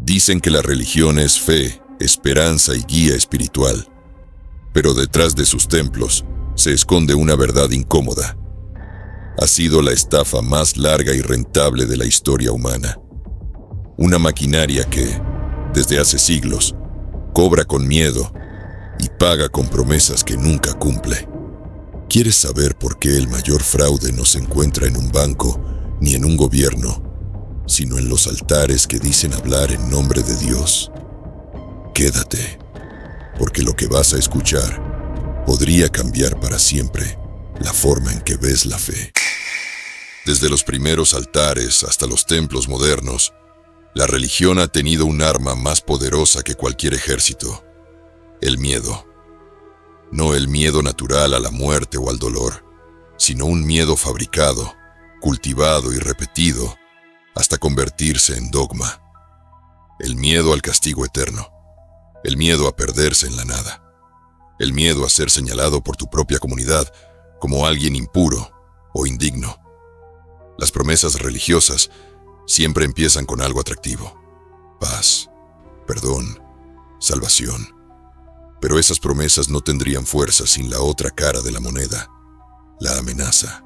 Dicen que la religión es fe, esperanza y guía espiritual, pero detrás de sus templos se esconde una verdad incómoda. Ha sido la estafa más larga y rentable de la historia humana. Una maquinaria que, desde hace siglos, cobra con miedo y paga con promesas que nunca cumple. ¿Quieres saber por qué el mayor fraude no se encuentra en un banco ni en un gobierno, sino en los altares que dicen hablar en nombre de Dios? Quédate, porque lo que vas a escuchar podría cambiar para siempre la forma en que ves la fe. Desde los primeros altares hasta los templos modernos, la religión ha tenido un arma más poderosa que cualquier ejército: el miedo. No el miedo natural a la muerte o al dolor, sino un miedo fabricado, cultivado y repetido hasta convertirse en dogma. El miedo al castigo eterno, el miedo a perderse en la nada, el miedo a ser señalado por tu propia comunidad como alguien impuro o indigno. Las promesas religiosas siempre empiezan con algo atractivo: paz, perdón, salvación. Pero esas promesas no tendrían fuerza sin la otra cara de la moneda, la amenaza.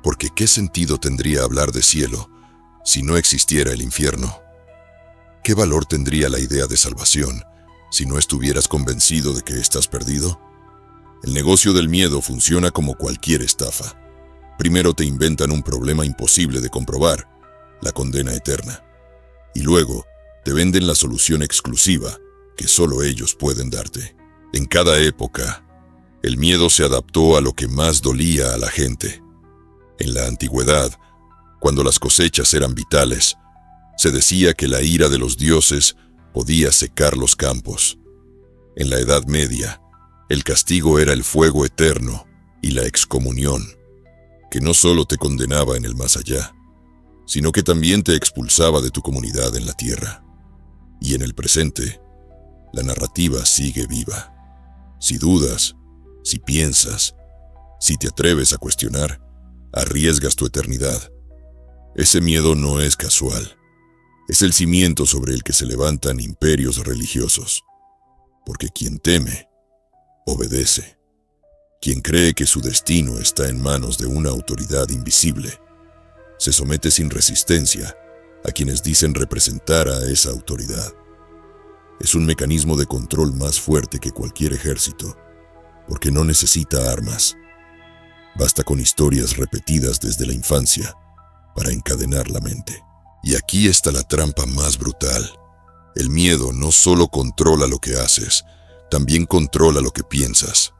Porque ¿qué sentido tendría hablar de cielo si no existiera el infierno? ¿Qué valor tendría la idea de salvación si no estuvieras convencido de que estás perdido? El negocio del miedo funciona como cualquier estafa. Primero te inventan un problema imposible de comprobar, la condena eterna. Y luego te venden la solución exclusiva que solo ellos pueden darte. En cada época, el miedo se adaptó a lo que más dolía a la gente. En la antigüedad, cuando las cosechas eran vitales, se decía que la ira de los dioses podía secar los campos. En la Edad Media, el castigo era el fuego eterno y la excomunión, que no solo te condenaba en el más allá, sino que también te expulsaba de tu comunidad en la tierra. Y en el presente, la narrativa sigue viva. Si dudas, si piensas, si te atreves a cuestionar, arriesgas tu eternidad. Ese miedo no es casual. Es el cimiento sobre el que se levantan imperios religiosos. Porque quien teme, obedece. Quien cree que su destino está en manos de una autoridad invisible, se somete sin resistencia a quienes dicen representar a esa autoridad. Es un mecanismo de control más fuerte que cualquier ejército, porque no necesita armas. Basta con historias repetidas desde la infancia para encadenar la mente. Y aquí está la trampa más brutal. El miedo no solo controla lo que haces, también controla lo que piensas.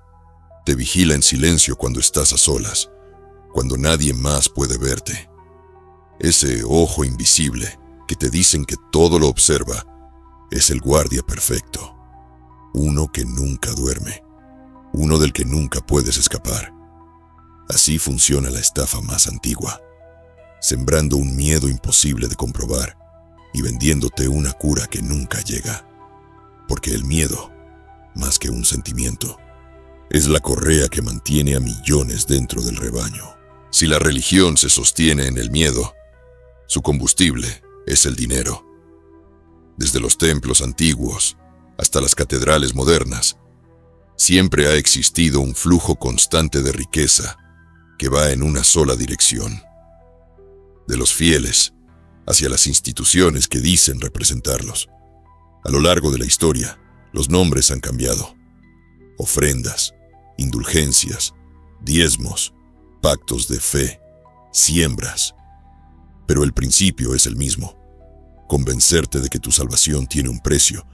Te vigila en silencio cuando estás a solas, cuando nadie más puede verte. Ese ojo invisible que te dicen que todo lo observa es el guardia perfecto, uno que nunca duerme, uno del que nunca puedes escapar. Así funciona la estafa más antigua, sembrando un miedo imposible de comprobar y vendiéndote una cura que nunca llega. Porque el miedo, más que un sentimiento, es la correa que mantiene a millones dentro del rebaño. Si la religión se sostiene en el miedo, su combustible es el dinero. Desde los templos antiguos hasta las catedrales modernas, siempre ha existido un flujo constante de riqueza que va en una sola dirección: de los fieles hacia las instituciones que dicen representarlos. A lo largo de la historia, los nombres han cambiado: ofrendas, indulgencias, diezmos, pactos de fe, siembras. Pero el principio es el mismo: convencerte de que tu salvación tiene un precio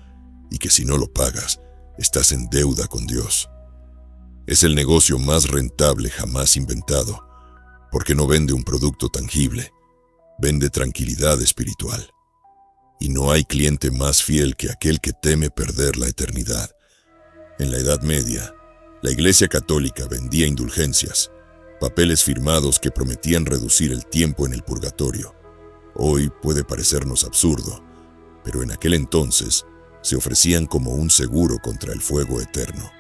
y que si no lo pagas, estás en deuda con Dios. Es el negocio más rentable jamás inventado, porque no vende un producto tangible, vende tranquilidad espiritual. Y no hay cliente más fiel que aquel que teme perder la eternidad. En la Edad Media, la Iglesia Católica vendía indulgencias, papeles firmados que prometían reducir el tiempo en el purgatorio. Hoy puede parecernos absurdo, pero en aquel entonces se ofrecían como un seguro contra el fuego eterno.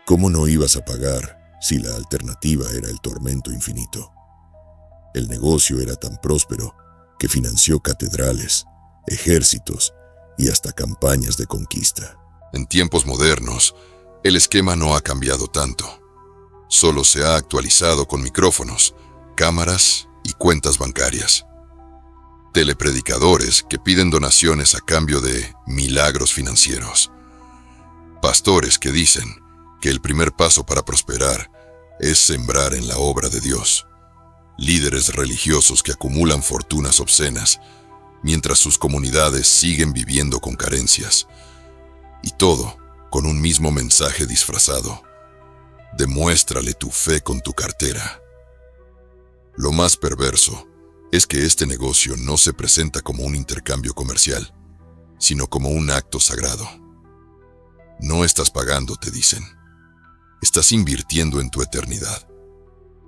¿Cómo no ibas a pagar si la alternativa era el tormento infinito? El negocio era tan próspero que financió catedrales, ejércitos y hasta campañas de conquista. En tiempos modernos, el esquema no ha cambiado tanto. Solo se ha actualizado con micrófonos, cámaras y cuentas bancarias. Telepredicadores que piden donaciones a cambio de milagros financieros. Pastores que dicen que el primer paso para prosperar es sembrar en la obra de Dios. Líderes religiosos que acumulan fortunas obscenas, mientras sus comunidades siguen viviendo con carencias. Y todo con un mismo mensaje disfrazado: demuéstrale tu fe con tu cartera. Lo más perverso es que este negocio no se presenta como un intercambio comercial, sino como un acto sagrado. No estás pagando, te dicen. Estás invirtiendo en tu eternidad.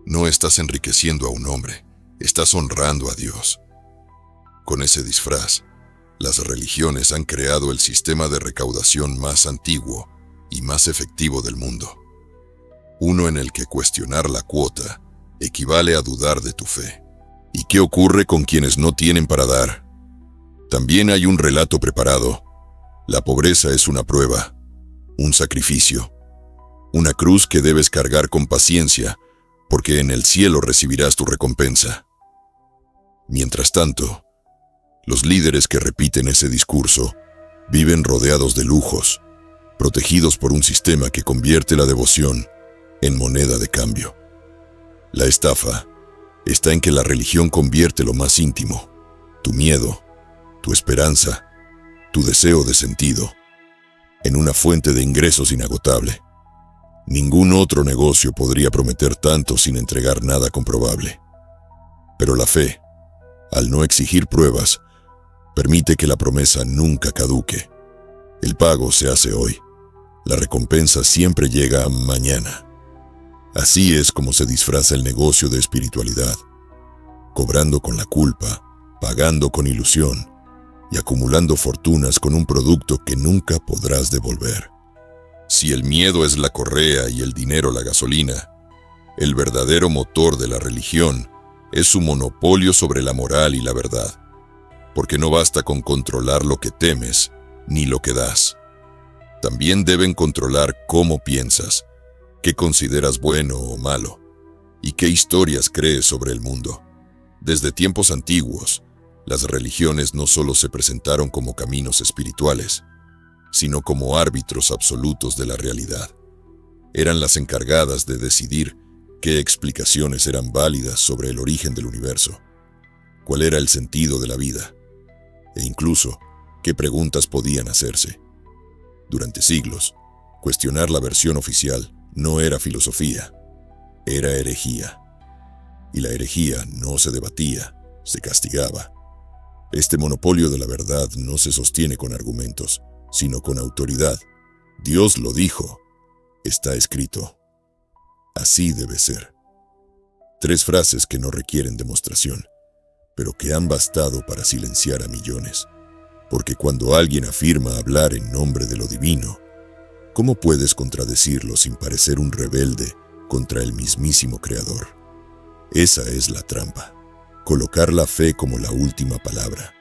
No estás enriqueciendo a un hombre, estás honrando a Dios. Con ese disfraz, las religiones han creado el sistema de recaudación más antiguo y más efectivo del mundo. Uno en el que cuestionar la cuota equivale a dudar de tu fe. ¿Y qué ocurre con quienes no tienen para dar? También hay un relato preparado. La pobreza es una prueba, un sacrificio, una cruz que debes cargar con paciencia, porque en el cielo recibirás tu recompensa. Mientras tanto, los líderes que repiten ese discurso viven rodeados de lujos, protegidos por un sistema que convierte la devoción en moneda de cambio. La estafa está en que la religión convierte lo más íntimo, tu miedo, tu esperanza, tu deseo de sentido, en una fuente de ingresos inagotable. Ningún otro negocio podría prometer tanto sin entregar nada comprobable. Pero la fe, al no exigir pruebas, permite que la promesa nunca caduque. El pago se hace hoy. La recompensa siempre llega mañana. Así es como se disfraza el negocio de espiritualidad, cobrando con la culpa, pagando con ilusión y acumulando fortunas con un producto que nunca podrás devolver. Si el miedo es la correa y el dinero la gasolina, el verdadero motor de la religión es su monopolio sobre la moral y la verdad, porque no basta con controlar lo que temes ni lo que das. También deben controlar cómo piensas, qué consideras bueno o malo, y qué historias crees sobre el mundo. Desde tiempos antiguos, las religiones no solo se presentaron como caminos espirituales, sino como árbitros absolutos de la realidad. Eran las encargadas de decidir qué explicaciones eran válidas sobre el origen del universo, cuál era el sentido de la vida, e incluso qué preguntas podían hacerse. Durante siglos, cuestionar la versión oficial no era filosofía, era herejía. Y la herejía no se debatía, se castigaba. Este monopolio de la verdad no se sostiene con argumentos, sino con autoridad. Dios lo dijo, está escrito. Así debe ser. 3 frases que no requieren demostración, pero que han bastado para silenciar a millones. Porque cuando alguien afirma hablar en nombre de lo divino, ¿cómo puedes contradecirlo sin parecer un rebelde contra el mismísimo Creador? Esa es la trampa. Colocar la fe como la última palabra,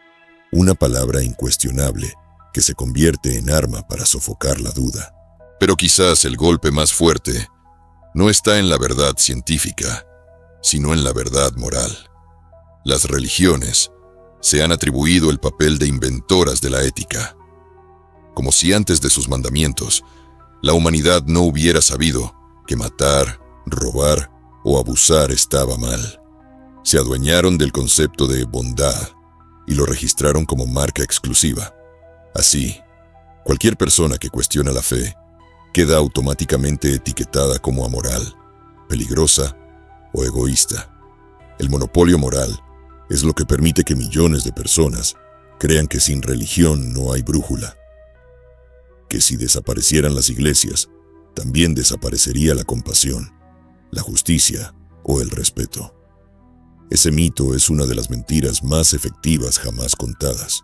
una palabra incuestionable que se convierte en arma para sofocar la duda. Pero quizás el golpe más fuerte no está en la verdad científica, sino en la verdad moral. Las religiones se han atribuido el papel de inventoras de la ética, como si antes de sus mandamientos la humanidad no hubiera sabido que matar, robar o abusar estaba mal. Se adueñaron del concepto de bondad y lo registraron como marca exclusiva. Así, cualquier persona que cuestiona la fe queda automáticamente etiquetada como amoral, peligrosa o egoísta. El monopolio moral es lo que permite que millones de personas crean que sin religión no hay brújula, que si desaparecieran las iglesias, también desaparecería la compasión, la justicia o el respeto. Ese mito es una de las mentiras más efectivas jamás contadas,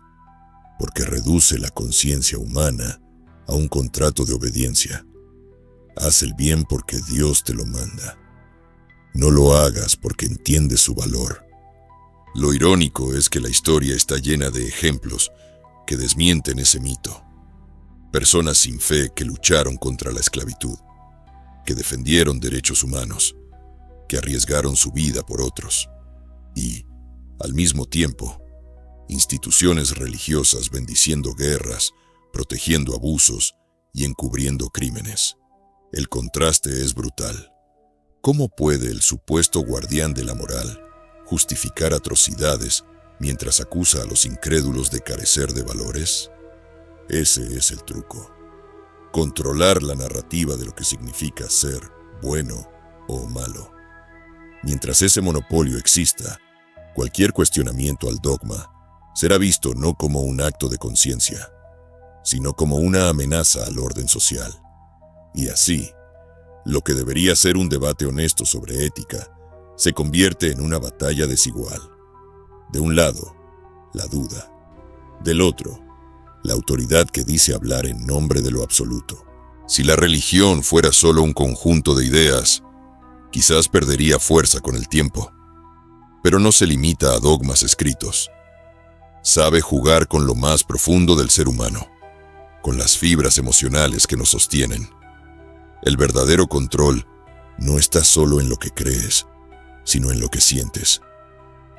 porque reduce la conciencia humana a un contrato de obediencia. Haz el bien porque Dios te lo manda. No lo hagas porque entiendes su valor. Lo irónico es que la historia está llena de ejemplos que desmienten ese mito. Personas sin fe que lucharon contra la esclavitud, que defendieron derechos humanos, que arriesgaron su vida por otros. Y, al mismo tiempo, instituciones religiosas bendiciendo guerras, protegiendo abusos y encubriendo crímenes. El contraste es brutal. ¿Cómo puede el supuesto guardián de la moral justificar atrocidades mientras acusa a los incrédulos de carecer de valores? Ese es el truco. Controlar la narrativa de lo que significa ser bueno o malo. Mientras ese monopolio exista, cualquier cuestionamiento al dogma será visto no como un acto de conciencia, sino como una amenaza al orden social. Y así, lo que debería ser un debate honesto sobre ética se convierte en una batalla desigual. De un lado, la duda. Del otro, la autoridad que dice hablar en nombre de lo absoluto. Si la religión fuera solo un conjunto de ideas, quizás perdería fuerza con el tiempo. Pero no se limita a dogmas escritos. Sabe jugar con lo más profundo del ser humano, con las fibras emocionales que nos sostienen. El verdadero control no está solo en lo que crees, sino en lo que sientes.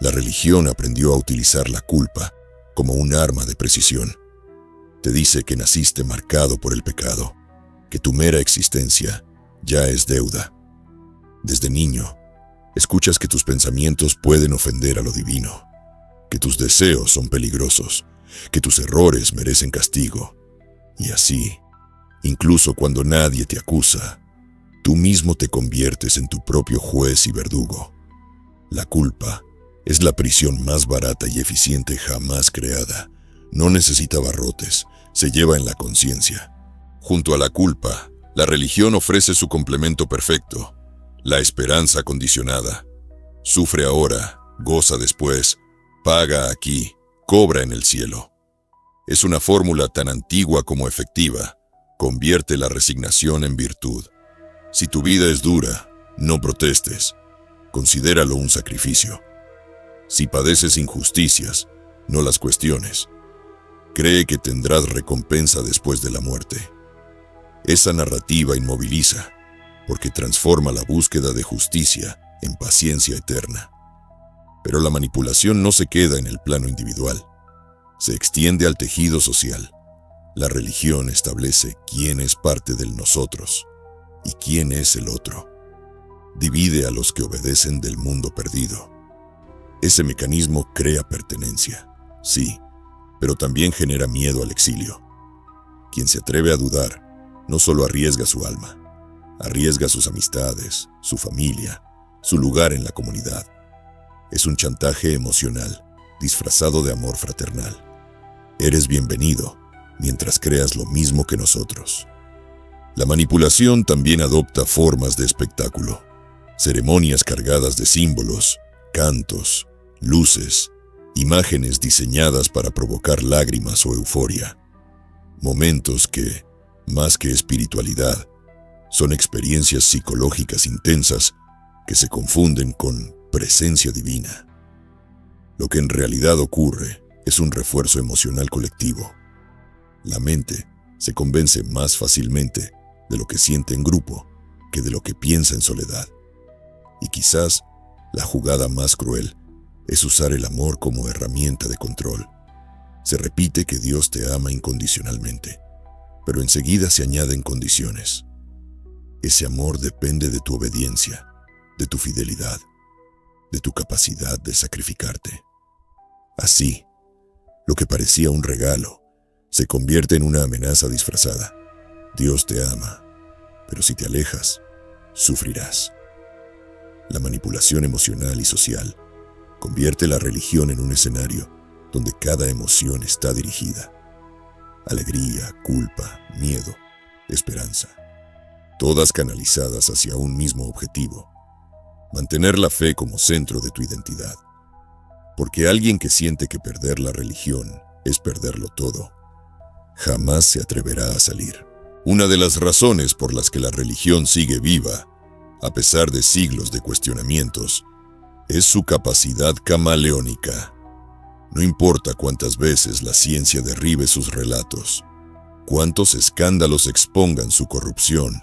La religión aprendió a utilizar la culpa como un arma de precisión. Te dice que naciste marcado por el pecado, que tu mera existencia ya es deuda. Desde niño, escuchas que tus pensamientos pueden ofender a lo divino, que tus deseos son peligrosos, que tus errores merecen castigo. Y así, incluso cuando nadie te acusa, tú mismo te conviertes en tu propio juez y verdugo. La culpa es la prisión más barata y eficiente jamás creada. No necesita barrotes, se lleva en la conciencia. Junto a la culpa, la religión ofrece su complemento perfecto, la esperanza condicionada. Sufre ahora, goza después, paga aquí, cobra en el cielo. Es una fórmula tan antigua como efectiva. Convierte la resignación en virtud. Si tu vida es dura, no protestes. Considéralo un sacrificio. Si padeces injusticias, no las cuestiones. Cree que tendrás recompensa después de la muerte. Esa narrativa inmoviliza, porque transforma la búsqueda de justicia en paciencia eterna. Pero la manipulación no se queda en el plano individual. Se extiende al tejido social. La religión establece quién es parte del nosotros y quién es el otro. Divide a los que obedecen del mundo perdido. Ese mecanismo crea pertenencia, sí, pero también genera miedo al exilio. Quien se atreve a dudar no solo arriesga su alma, arriesga sus amistades, su familia, su lugar en la comunidad. Es un chantaje emocional disfrazado de amor fraternal. Eres bienvenido mientras creas lo mismo que nosotros. La manipulación también adopta formas de espectáculo, ceremonias cargadas de símbolos, cantos, luces, imágenes diseñadas para provocar lágrimas o euforia. Momentos que, más que espiritualidad, son experiencias psicológicas intensas que se confunden con presencia divina. Lo que en realidad ocurre es un refuerzo emocional colectivo. La mente se convence más fácilmente de lo que siente en grupo que de lo que piensa en soledad. Y quizás la jugada más cruel es usar el amor como herramienta de control. Se repite que Dios te ama incondicionalmente, pero enseguida se añaden condiciones. Ese amor depende de tu obediencia, de tu fidelidad, de tu capacidad de sacrificarte. Así, lo que parecía un regalo se convierte en una amenaza disfrazada. Dios te ama, pero si te alejas, sufrirás. La manipulación emocional y social convierte la religión en un escenario donde cada emoción está dirigida. Alegría, culpa, miedo, esperanza. Todas canalizadas hacia un mismo objetivo: mantener la fe como centro de tu identidad. Porque alguien que siente que perder la religión es perderlo todo, jamás se atreverá a salir. Una de las razones por las que la religión sigue viva, a pesar de siglos de cuestionamientos, es su capacidad camaleónica. No importa cuántas veces la ciencia derribe sus relatos, cuántos escándalos expongan su corrupción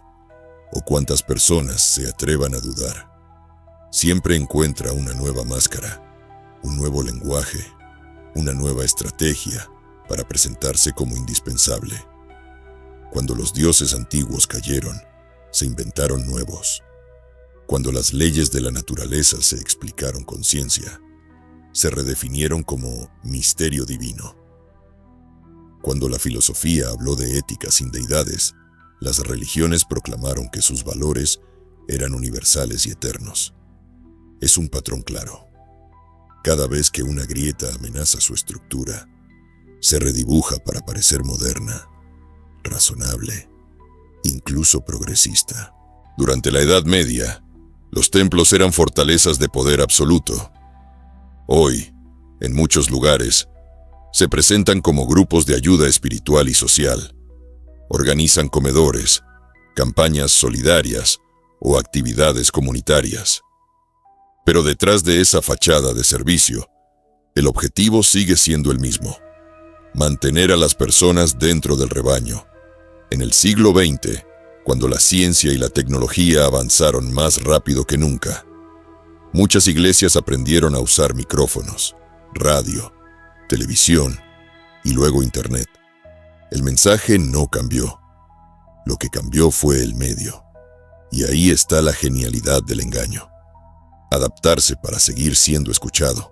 o cuántas personas se atrevan a dudar, siempre encuentra una nueva máscara, un nuevo lenguaje, una nueva estrategia para presentarse como indispensable. Cuando los dioses antiguos cayeron, se inventaron nuevos. Cuando las leyes de la naturaleza se explicaron con ciencia, se redefinieron como misterio divino. Cuando la filosofía habló de ética sin deidades, las religiones proclamaron que sus valores eran universales y eternos. Es un patrón claro. Cada vez que una grieta amenaza su estructura, se redibuja para parecer moderna, razonable, incluso progresista. Durante la Edad Media, los templos eran fortalezas de poder absoluto. Hoy, en muchos lugares, se presentan como grupos de ayuda espiritual y social. Organizan comedores, campañas solidarias o actividades comunitarias. Pero detrás de esa fachada de servicio, el objetivo sigue siendo el mismo: mantener a las personas dentro del rebaño. En el siglo XX, cuando la ciencia y la tecnología avanzaron más rápido que nunca, muchas iglesias aprendieron a usar micrófonos, radio, televisión y luego internet. El mensaje no cambió. Lo que cambió fue el medio. Y ahí está la genialidad del engaño. Adaptarse para seguir siendo escuchado,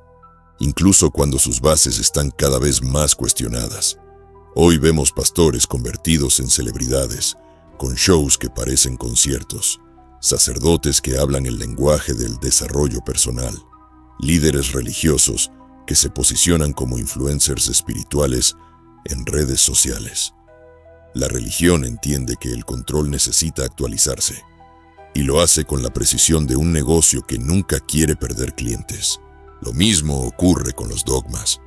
incluso cuando sus bases están cada vez más cuestionadas. Hoy vemos pastores convertidos en celebridades, con shows que parecen conciertos, sacerdotes que hablan el lenguaje del desarrollo personal, líderes religiosos que se posicionan como influencers espirituales en redes sociales. La religión entiende que el control necesita actualizarse, y lo hace con la precisión de un negocio que nunca quiere perder clientes. Lo mismo ocurre con los dogmas.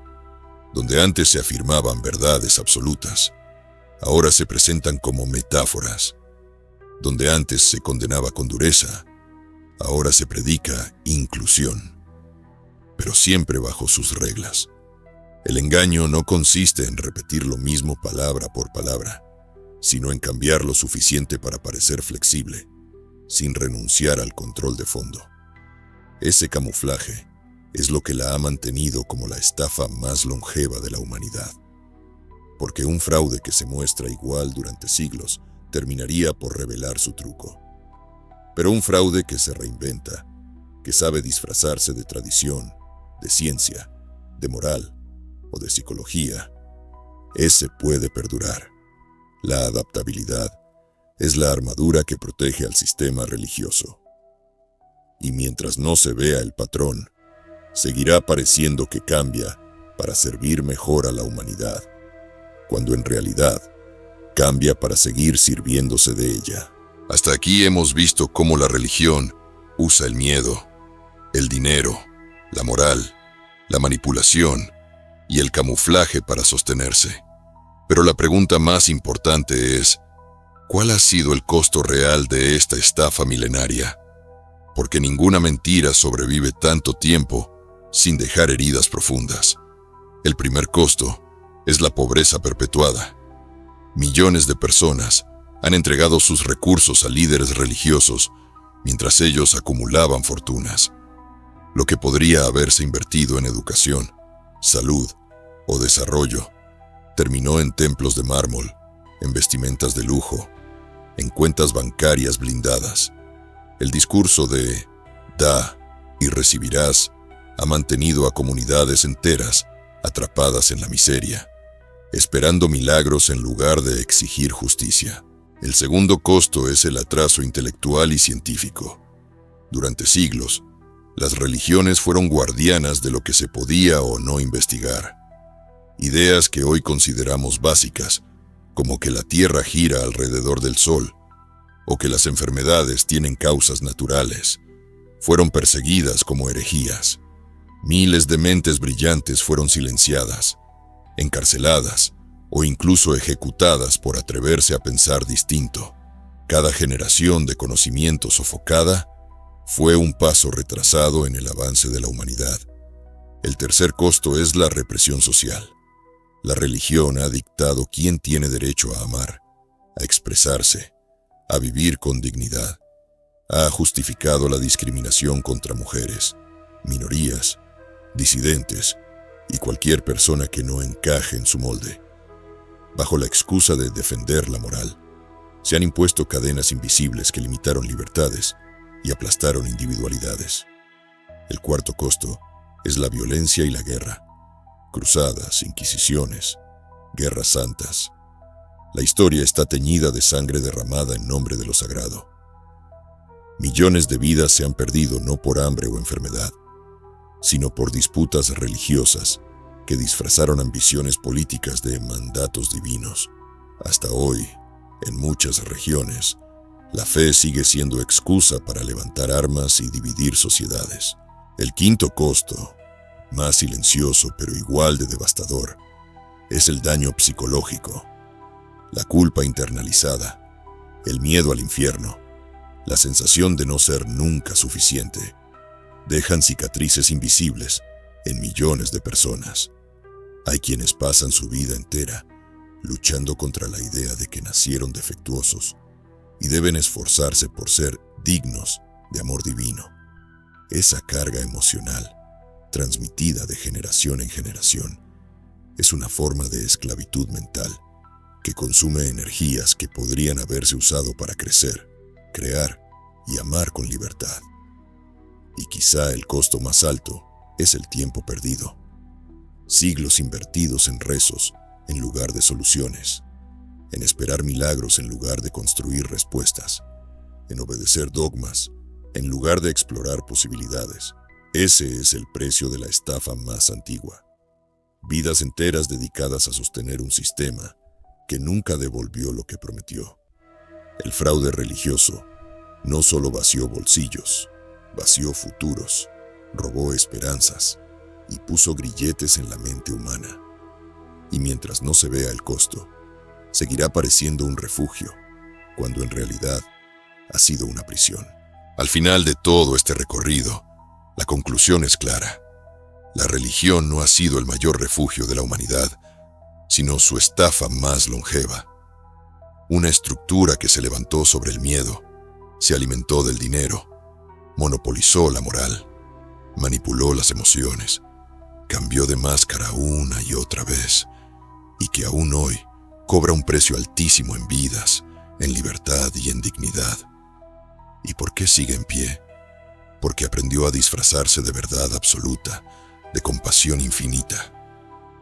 Donde antes se afirmaban verdades absolutas, ahora se presentan como metáforas. Donde antes se condenaba con dureza, ahora se predica inclusión, pero siempre bajo sus reglas. El engaño no consiste en repetir lo mismo palabra por palabra, sino en cambiar lo suficiente para parecer flexible, sin renunciar al control de fondo. Ese camuflaje es lo que la ha mantenido como la estafa más longeva de la humanidad. Porque un fraude que se muestra igual durante siglos terminaría por revelar su truco. Pero un fraude que se reinventa, que sabe disfrazarse de tradición, de ciencia, de moral o de psicología, ese puede perdurar. La adaptabilidad es la armadura que protege al sistema religioso. Y mientras no se vea el patrón, seguirá pareciendo que cambia para servir mejor a la humanidad, cuando en realidad cambia para seguir sirviéndose de ella. Hasta aquí hemos visto cómo la religión usa el miedo, el dinero, la moral, la manipulación y el camuflaje para sostenerse. Pero la pregunta más importante es, ¿cuál ha sido el costo real de esta estafa milenaria? Porque ninguna mentira sobrevive tanto tiempo sin dejar heridas profundas. El primer costo es la pobreza perpetuada. Millones de personas han entregado sus recursos a líderes religiosos mientras ellos acumulaban fortunas. Lo que podría haberse invertido en educación, salud o desarrollo terminó en templos de mármol, en vestimentas de lujo, en cuentas bancarias blindadas. El discurso de «da y recibirás» ha mantenido a comunidades enteras atrapadas en la miseria, esperando milagros en lugar de exigir justicia. El segundo costo es el atraso intelectual y científico. Durante siglos, las religiones fueron guardianas de lo que se podía o no investigar. Ideas que hoy consideramos básicas, como que la Tierra gira alrededor del Sol, o que las enfermedades tienen causas naturales, fueron perseguidas como herejías. Miles de mentes brillantes fueron silenciadas, encarceladas o incluso ejecutadas por atreverse a pensar distinto. Cada generación de conocimiento sofocada fue un paso retrasado en el avance de la humanidad. El tercer costo es la represión social. La religión ha dictado quién tiene derecho a amar, a expresarse, a vivir con dignidad. Ha justificado la discriminación contra mujeres, minorías, disidentes y cualquier persona que no encaje en su molde. Bajo la excusa de defender la moral, se han impuesto cadenas invisibles que limitaron libertades y aplastaron individualidades. El cuarto costo es la violencia y la guerra. Cruzadas, inquisiciones, guerras santas. La historia está teñida de sangre derramada en nombre de lo sagrado. Millones de vidas se han perdido no por hambre o enfermedad, sino por disputas religiosas que disfrazaron ambiciones políticas de mandatos divinos. Hasta hoy, en muchas regiones, la fe sigue siendo excusa para levantar armas y dividir sociedades. El quinto costo, más silencioso pero igual de devastador, es el daño psicológico, la culpa internalizada, el miedo al infierno, la sensación de no ser nunca suficiente. Dejan cicatrices invisibles en millones de personas. Hay quienes pasan su vida entera luchando contra la idea de que nacieron defectuosos y deben esforzarse por ser dignos de amor divino. Esa carga emocional, transmitida de generación en generación, es una forma de esclavitud mental que consume energías que podrían haberse usado para crecer, crear y amar con libertad. Y quizá el costo más alto es el tiempo perdido. Siglos invertidos en rezos en lugar de soluciones, en esperar milagros en lugar de construir respuestas, en obedecer dogmas en lugar de explorar posibilidades. Ese es el precio de la estafa más antigua. Vidas enteras dedicadas a sostener un sistema que nunca devolvió lo que prometió. El fraude religioso no solo vació bolsillos, vació futuros, robó esperanzas y puso grilletes en la mente humana. Y mientras no se vea el costo, seguirá pareciendo un refugio, cuando en realidad ha sido una prisión. Al final de todo este recorrido, la conclusión es clara. La religión no ha sido el mayor refugio de la humanidad, sino su estafa más longeva. Una estructura que se levantó sobre el miedo, se alimentó del dinero, monopolizó la moral, manipuló las emociones, cambió de máscara una y otra vez, y que aún hoy cobra un precio altísimo en vidas, en libertad y en dignidad. ¿Y por qué sigue en pie? Porque aprendió a disfrazarse de verdad absoluta, de compasión infinita,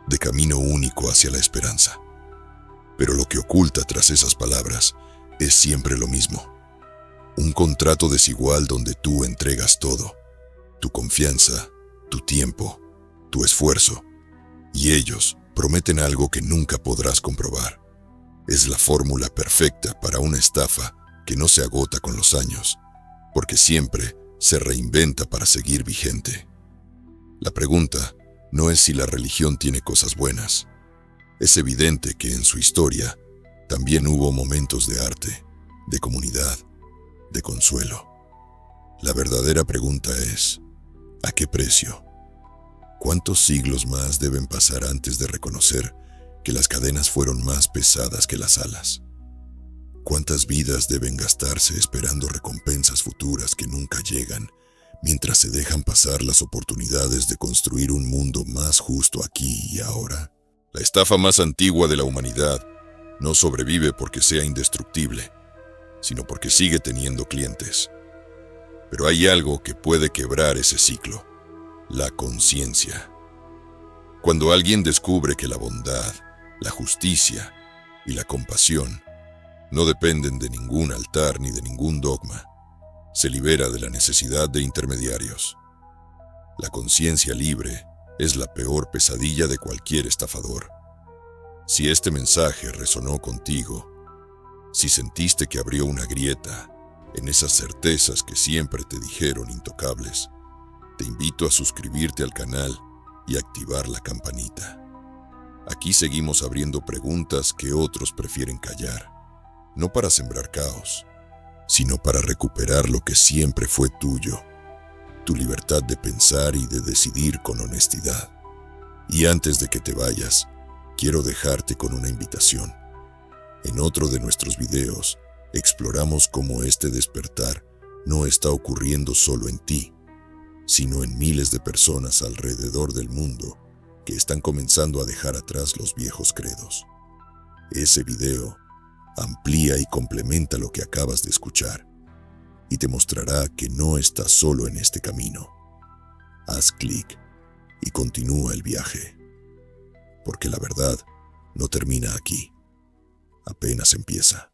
de camino único hacia la esperanza. Pero lo que oculta tras esas palabras es siempre lo mismo. Un contrato desigual donde tú entregas todo, tu confianza, tu tiempo, tu esfuerzo, y ellos prometen algo que nunca podrás comprobar. Es la fórmula perfecta para una estafa que no se agota con los años, porque siempre se reinventa para seguir vigente. La pregunta no es si la religión tiene cosas buenas. Es evidente que en su historia también hubo momentos de arte, de comunidad, de consuelo. La verdadera pregunta es, ¿a qué precio? ¿Cuántos siglos más deben pasar antes de reconocer que las cadenas fueron más pesadas que las alas? ¿Cuántas vidas deben gastarse esperando recompensas futuras que nunca llegan, mientras se dejan pasar las oportunidades de construir un mundo más justo aquí y ahora? La estafa más antigua de la humanidad no sobrevive porque sea indestructible, sino porque sigue teniendo clientes. Pero hay algo que puede quebrar ese ciclo: la conciencia. Cuando alguien descubre que la bondad, la justicia y la compasión no dependen de ningún altar ni de ningún dogma, se libera de la necesidad de intermediarios. La conciencia libre es la peor pesadilla de cualquier estafador. Si este mensaje resonó contigo, si sentiste que abrió una grieta en esas certezas que siempre te dijeron intocables, te invito a suscribirte al canal y activar la campanita. Aquí seguimos abriendo preguntas que otros prefieren callar, no para sembrar caos, sino para recuperar lo que siempre fue tuyo. tu libertad de pensar y de decidir con honestidad. Y antes de que te vayas, quiero dejarte con una invitación. En otro de nuestros videos, exploramos cómo este despertar no está ocurriendo solo en ti, sino en miles de personas alrededor del mundo que están comenzando a dejar atrás los viejos credos. Ese video amplía y complementa lo que acabas de escuchar y te mostrará que no estás solo en este camino. Haz clic y continúa el viaje, porque la verdad no termina aquí, apenas empieza.